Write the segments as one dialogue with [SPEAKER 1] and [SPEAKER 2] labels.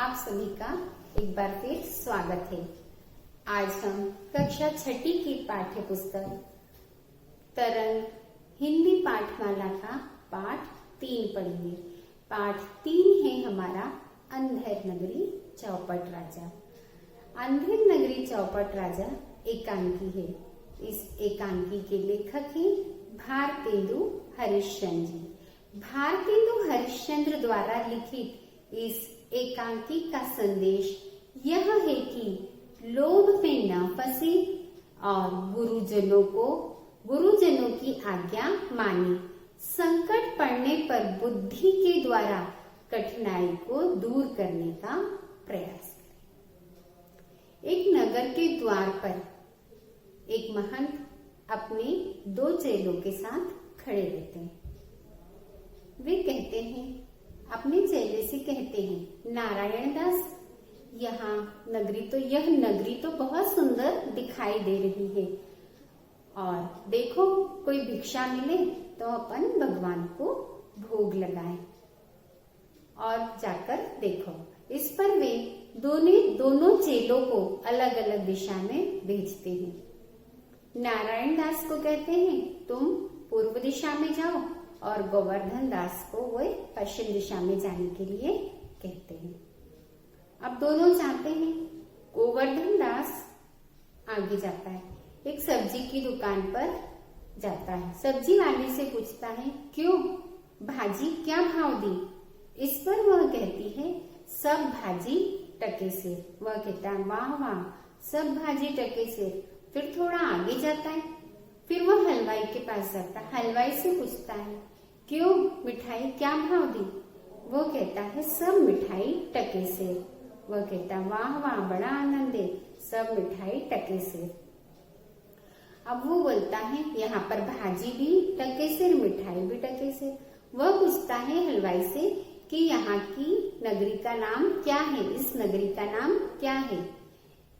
[SPEAKER 1] आप सभी का एक बार फिर स्वागत है। आज हम कक्षा 6ठी की पाठ्य पुस्तक तरंग हिंदी पाठमाला का पाठ 3 पढ़ेंगे। पाठ 3 है हमारा अंधेर नगरी चौपट राजा। अंधेर नगरी चौपट राजा एकांकी है। इस एकांकी के लेखक हैं भारतेंदु हरिश्चंद्र जी। भारतेंदु हरिश्चंद्र द्वारा लिखित इस एकांकी का संदेश यह है कि लोभ में न फंसे और गुरुजनों की आज्ञा माने। संकट पड़ने पर बुद्धि के द्वारा कठिनाई को दूर करने का प्रयास करें। एक नगर के द्वार पर एक महंत अपने 2 चेलों के साथ खड़े रहते हैं। वे कहते हैं, अपने चेले से कहते हैं, नारायण दास, यह नगरी तो बहुत सुंदर दिखाई दे रही है और देखो कोई भिक्षा मिले तो अपन भगवान को भोग लगाएं और जाकर देखो। इस पर वे दोनों चेलों को अलग अलग दिशा में भेजते हैं। नारायण दास को कहते हैं, तुम पूर्व दिशा में जाओ और गोवर्धन दास को वो पश्चिम दिशा में जाने के लिए कहते हैं। अब दोनों जाते हैं। गोवर्धन दास आगे जाता है, एक सब्जी की दुकान पर जाता है। सब्जी वाले से पूछता है, क्यों भाजी क्या भाव दी? इस पर वह कहती है, सब भाजी टके से। वह कहता है, वाह वाह, सब भाजी टके से। फिर थोड़ा आगे जाता है, फिर वह हलवाई के पास जाता है। हलवाई से पूछता है, क्यों मिठाई क्या भाव दी? वो कहता है, सब मिठाई टके से। वह कहता है, वाह वाह, बड़ा आनंद है, सब मिठाई टके से। अब वो बोलता है, यहाँ पर भाजी भी टके से, मिठाई भी टके से। वह पूछता है हलवाई से कि यहाँ की नगरी का नाम क्या है, इस नगरी का नाम क्या है?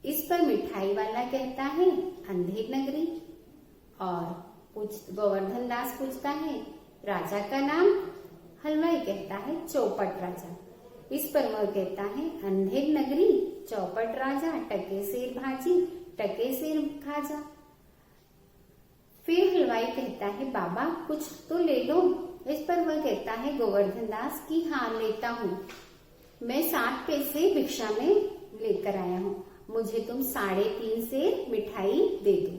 [SPEAKER 1] इस पर मिठाई वाला कहता है, अंधेर नगरी। और गोवर्धन दास पूछता है, राजा का नाम? हलवाई कहता है, चौपट राजा। इस पर वह कहता है, अंधेर नगरी चौपट राजा, टके सेर भाजी टके सेर खाजा। फिर हलवाई कहता है, बाबा कुछ तो ले लो। इस पर वह कहता है गोवर्धन दास की, हाँ लेता हूँ, मैं 7 पैसे भिक्षा में लेकर आया हूँ, मुझे तुम 3.5 सेर मिठाई दे दो।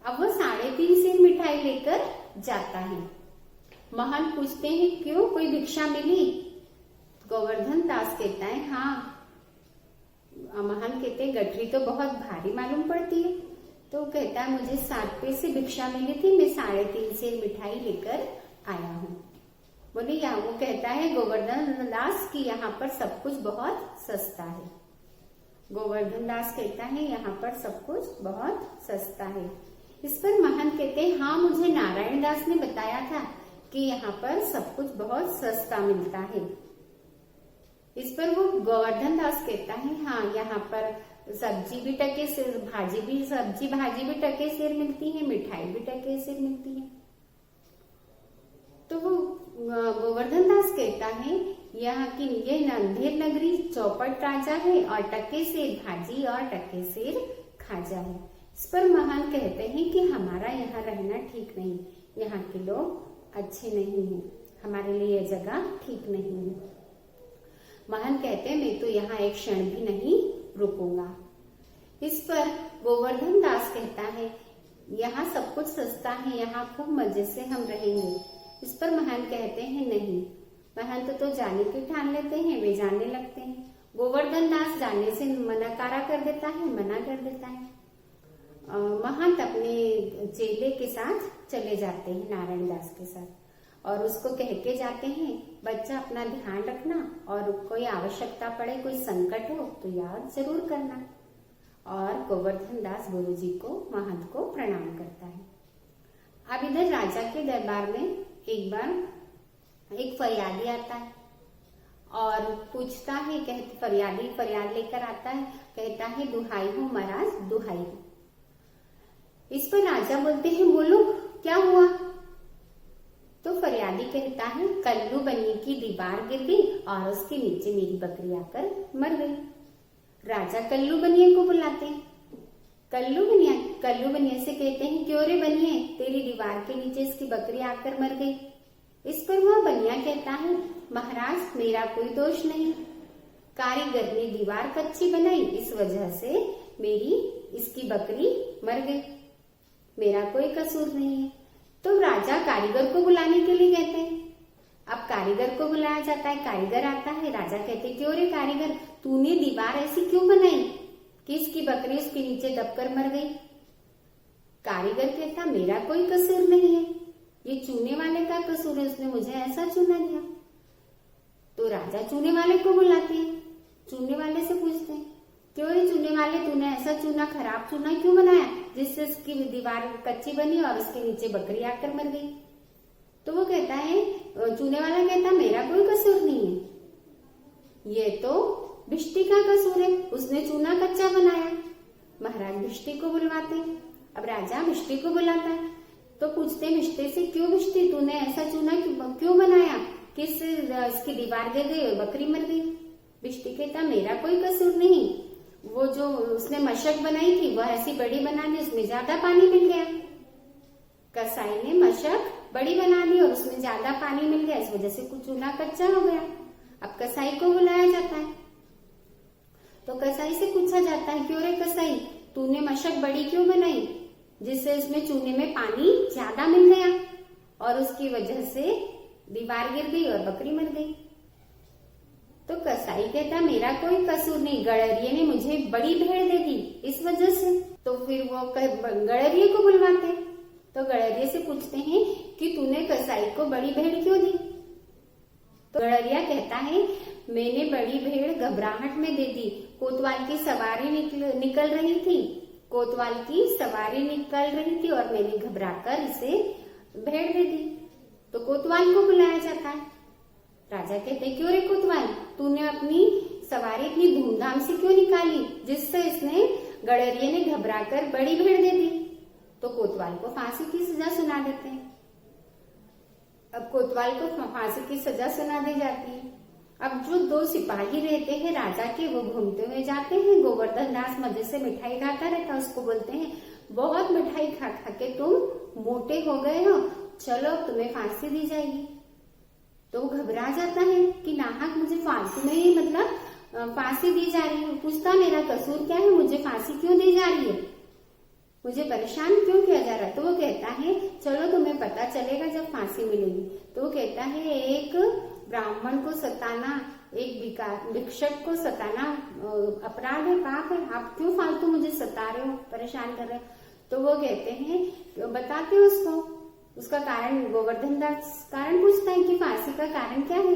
[SPEAKER 1] अब वो 3.5 सेर मिठाई लेकर जाता है। महंत पूछते हैं, क्यों कोई भिक्षा मिली? गोवर्धन दास कहता है, हाँ। महंत कहते हैं, गठरी तो बहुत भारी मालूम पड़ती है। तो कहता है, मुझे 7 पैसे भिक्षा मिली थी, मैं 3.5 सेर मिठाई लेकर आया हूँ। बोले या वो कहता है गोवर्धन दास की, यहाँ पर सब कुछ बहुत सस्ता है। गोवर्धन दास कहता है, यहाँ पर सब कुछ बहुत सस्ता है। इस पर महंत कहते हैं, हाँ मुझे नारायण दास ने बताया था कि यहाँ पर सब कुछ बहुत सस्ता मिलता है। इस पर वो गोवर्धन दास कहता है, हाँ यहाँ पर सब्जी भी टके से, भाजी भी टके से मिलती है, मिठाई भी टके से मिलती है। तो वो गोवर्धन दास कहता है, यहाँ की ये अंधेर नगरी चौपट राजा है और टके से भाजी और टके से खाजा है। इस पर महंत कहते हैं कि हमारा यहाँ रहना ठीक नहीं, यहाँ के लोग अच्छे नहीं हैं, हमारे लिए यह जगह ठीक नहीं है। महंत कहते हैं, मैं तो यहाँ एक क्षण भी नहीं रुकूंगा। इस पर गोवर्धन दास कहता है, यहाँ सब कुछ सस्ता है, यहाँ खूब मजे से हम रहेंगे। इस पर महंत कहते हैं, नहीं। महंत तो जाने की ठान लेते हैं, वे जाने लगते हैं। गोवर्धन दास जाने से मना कर देता है। महंत अपने चेले के साथ चले जाते हैं, नारायण दास के साथ, और उसको कह के जाते हैं, बच्चा अपना ध्यान रखना और कोई आवश्यकता पड़े, कोई संकट हो तो याद जरूर करना। और गोवर्धन दास गुरुजी को, महंत को प्रणाम करता है। अब इधर राजा के दरबार में एक बार एक फरियादी आता है और पूछता है, फरियाद लेकर आता है, कहता है, दुहाई हो महाराज, दुहाई हो। इस पर राजा बोलते हैं, बोलो क्या हुआ? तो फरियादी कहता है कल्लू बनिए की दीवार गिर गई और उसके नीचे मेरी बकरी आकर मर गई। राजा कल्लू बनिए को बुलाते हैं। कल्लू बनिया से कहते हैं क्यों रे बनिए, तेरी दीवार के नीचे इसकी बकरी आकर मर गई। इस पर वह बनिया कहता है महाराज मेरा कोई दोष नहीं, कारीगर ने दीवार कच्ची बनाई, इस वजह से मेरी इसकी बकरी मर गई, मेरा कोई कसूर नहीं है। तो राजा कारीगर को बुलाने के लिए कहते हैं। अब कारीगर को बुलाया जाता है, कारीगर आता है। राजा कहते क्यों रे कारीगर, तूने दीवार ऐसी क्यों बनाई कि इसकी बकरी उसके नीचे दबकर मर गई। कारीगर कहता मेरा कोई कसूर नहीं है, ये चूने वाले का कसूर है, उसने मुझे ऐसा चूना दिया। तो राजा चूने वाले को बुलाते हैं, चूने वाले से पूछते हैं क्यों रे चूने वाले, तूने ऐसा चूना, खराब चूना क्यों बनाया जिससे उसकी दीवार कच्ची बनी और उसके नीचे बकरी आकर मर गई। तो वो कहता है, चूने वाला कहता मेरा कोई कसूर नहीं है, ये तो भिष्टी का कसूर है, उसने चूना कच्चा बनाया। महाराज भिष्टी को बुलवाते हैं। अब राजा भिष्टी को बुलाता है तो पूछते हैं भिष्टी से क्यों भिष्टी, तूने ऐसा चूना क्यों बनाया कि इसकी दीवार गिर गई और बकरी मर गई। भिष्टी कहता मेरा कोई कसूर नहीं, वो जो उसने मशक बनाई थी वह ऐसी बड़ी बना दी, उसमें ज्यादा पानी मिल गया। कसाई ने मशक बड़ी बना दी और उसमें ज्यादा पानी मिल गया, इस वजह से कुछ चूना कच्चा हो गया। अब कसाई को बुलाया जाता है तो कसाई से पूछा जाता है क्यों रे कसाई, तूने मशक बड़ी क्यों बनाई जिससे उसमें चूने में पानी ज्यादा मिल गया और उसकी वजह से दीवार गिर गई और बकरी मर गई। तो कसाई कहता मेरा कोई कसूर नहीं, गड़रिये ने मुझे बड़ी भेड़ दे दी इस वजह से। तो फिर वो गड़रिये को बुलवाते हैं तो गड़रिये से पूछते हैं कि तूने कसाई को बड़ी भेड़ क्यों दी। तो गड़रिया कहता है मैंने बड़ी भेड़ घबराहट में दे दी, कोतवाल की सवारी निकल रही थी, कोतवाल की सवारी निकल रही थी और मैंने घबराकर इसे भेड़ दे दी। तो कोतवाल को बुलाया जाता है। राजा कहते क्यों रे कोतवाल, तूने अपनी सवारी इतनी धूमधाम से क्यों निकाली जिससे इसने गड़रिये ने घबराकर बड़ी भेड़ दे दी। तो कोतवाल को फांसी की सजा सुना देते हैं। अब कोतवाल को फांसी की सजा सुना दी जाती है। अब जो दो सिपाही रहते हैं राजा के, वो घूमते हुए जाते हैं। गोवर्धन दास मजे से मिठाई खाता रहता है, उसको बोलते हैं बहुत मिठाई खा खा के तुम मोटे हो गए हो, चलो तुम्हें फांसी दी जाएगी। तो वो घबरा जाता है कि नाहक मुझे फांसी में ही फांसी दी जा रही है। पूछता मेरा कसूर क्या है, मुझे फांसी क्यों दी जा रही है, मुझे परेशान क्यों किया जा रहा है। तो वो कहता है चलो तुम्हें पता चलेगा जब फांसी मिलेगी। तो वो कहता है एक ब्राह्मण को सताना, एक भिक्षक को सताना अपराध है, पाप है, आप क्यों फालतू मुझे सता रहे हो, परेशान कर रहे हो। तो वो कहते हैं, बताते हैं उसको उसका कारण। गोवर्धन दास कारण पूछता है कि फांसी का कारण क्या है,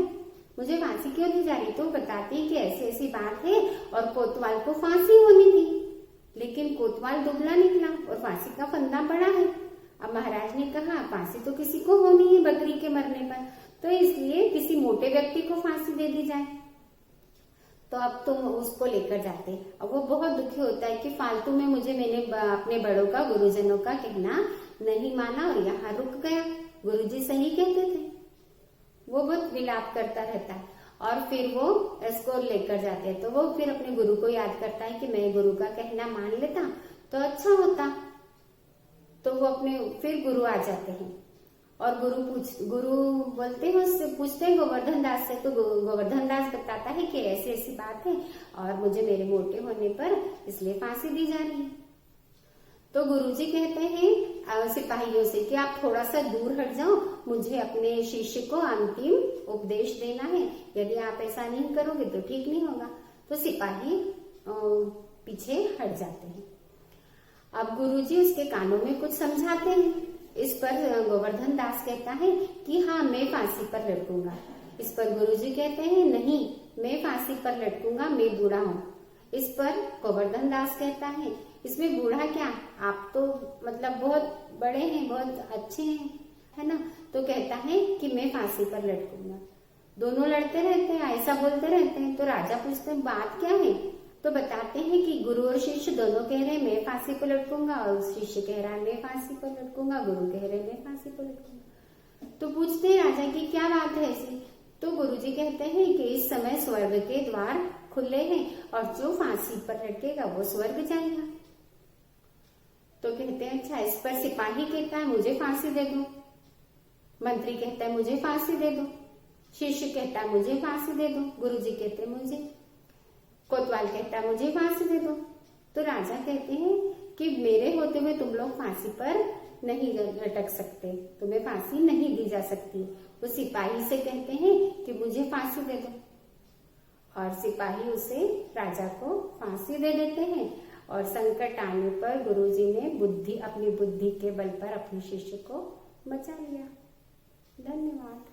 [SPEAKER 1] मुझे फांसी क्यों दी जा रही। तो बताते हैं कि ऐसी ऐसी बात है और कोतवाल को फांसी होनी थी, लेकिन कोतवाल दुबला निकला और फांसी का फंदा बड़ा है। अब महाराज ने कहा फांसी तो किसी को होनी है बकरी के मरने पर, तो इसलिए किसी मोटे व्यक्ति को फांसी दे दी जाए। तो अब तुम उसको लेकर जाते। अब वो बहुत दुखी होता है कि फालतू में मैंने अपने बड़ों का, गुरुजनों का कहना नहीं माना और यहाँ रुक गया, गुरुजी सही कहते थे। वो बहुत विलाप करता रहता है और फिर वो इसको लेकर जाते हैं। तो वो फिर अपने गुरु को याद करता है कि मैं गुरु का कहना मान लेता तो अच्छा होता। तो वो फिर गुरु आ जाते हैं और गुरु बोलते हैं, उससे पूछते हैं गोवर्धन दास से। तो गोवर्धन दास बताता है कि ऐसी ऐसी बात है और मुझे मेरे मोटे होने पर इसलिए फांसी दी जा रही है। तो गुरुजी कहते हैं सिपाहियों से कि आप थोड़ा सा दूर हट जाओ, मुझे अपने शिष्य को अंतिम उपदेश देना है, यदि आप ऐसा नहीं करोगे तो ठीक नहीं होगा। तो सिपाही पीछे हट जाते हैं। अब गुरुजी उसके कानों में कुछ समझाते हैं। इस पर गोवर्धन दास कहता है कि हाँ मैं फांसी पर लटकूंगा। इस पर गुरुजी कहते हैं नहीं, मैं फांसी पर लटकूंगा, मैं बूढ़ा हूँ। इस पर गोवर्धन दास कहता है इसमें बूढ़ा क्या, आप तो बहुत बड़े हैं, बहुत अच्छे हैं, है ना। तो कहता है कि मैं फांसी पर लटकूंगा। दोनों लड़ते रहते हैं, ऐसा बोलते रहते हैं। तो राजा पूछते हैं बात क्या है। तो बताते हैं कि गुरु और शिष्य दोनों कह रहे हैं मैं फांसी पर लटकूंगा और शिष्य कह रहा है मैं फांसी पर लटकूंगा, गुरु कह रहे हैं मैं फांसी पर लटकूंगा। तो पूछते हैं राजा की क्या बात है ऐसी। तो गुरुजी कहते हैं कि इस समय स्वर्ग के द्वार खुले हैं और जो फांसी पर लटकेगा वो स्वर्ग जाएगा। तो कहते हैं अच्छा, इस पर सिपाही कहता है मुझे फांसी दे दो, मंत्री कहता है मुझे फांसी दे दो, शिष्य कहता है मुझे फांसी दे दो, गुरुजी कहते हैं मुझे, कोतवाल कहता है मुझे फांसी दे दो। तो राजा कहते हैं कि मेरे होते हुए तुम लोग फांसी पर नहीं लटक सकते, तुम्हें फांसी नहीं दी जा सकती। वो सिपाही से कहते हैं कि मुझे फांसी दे दो, और सिपाही उसे राजा को फांसी दे देते हैं। और संकट आने पर गुरुजी ने अपनी बुद्धि के बल पर अपने शिष्य को बचा लिया। धन्यवाद।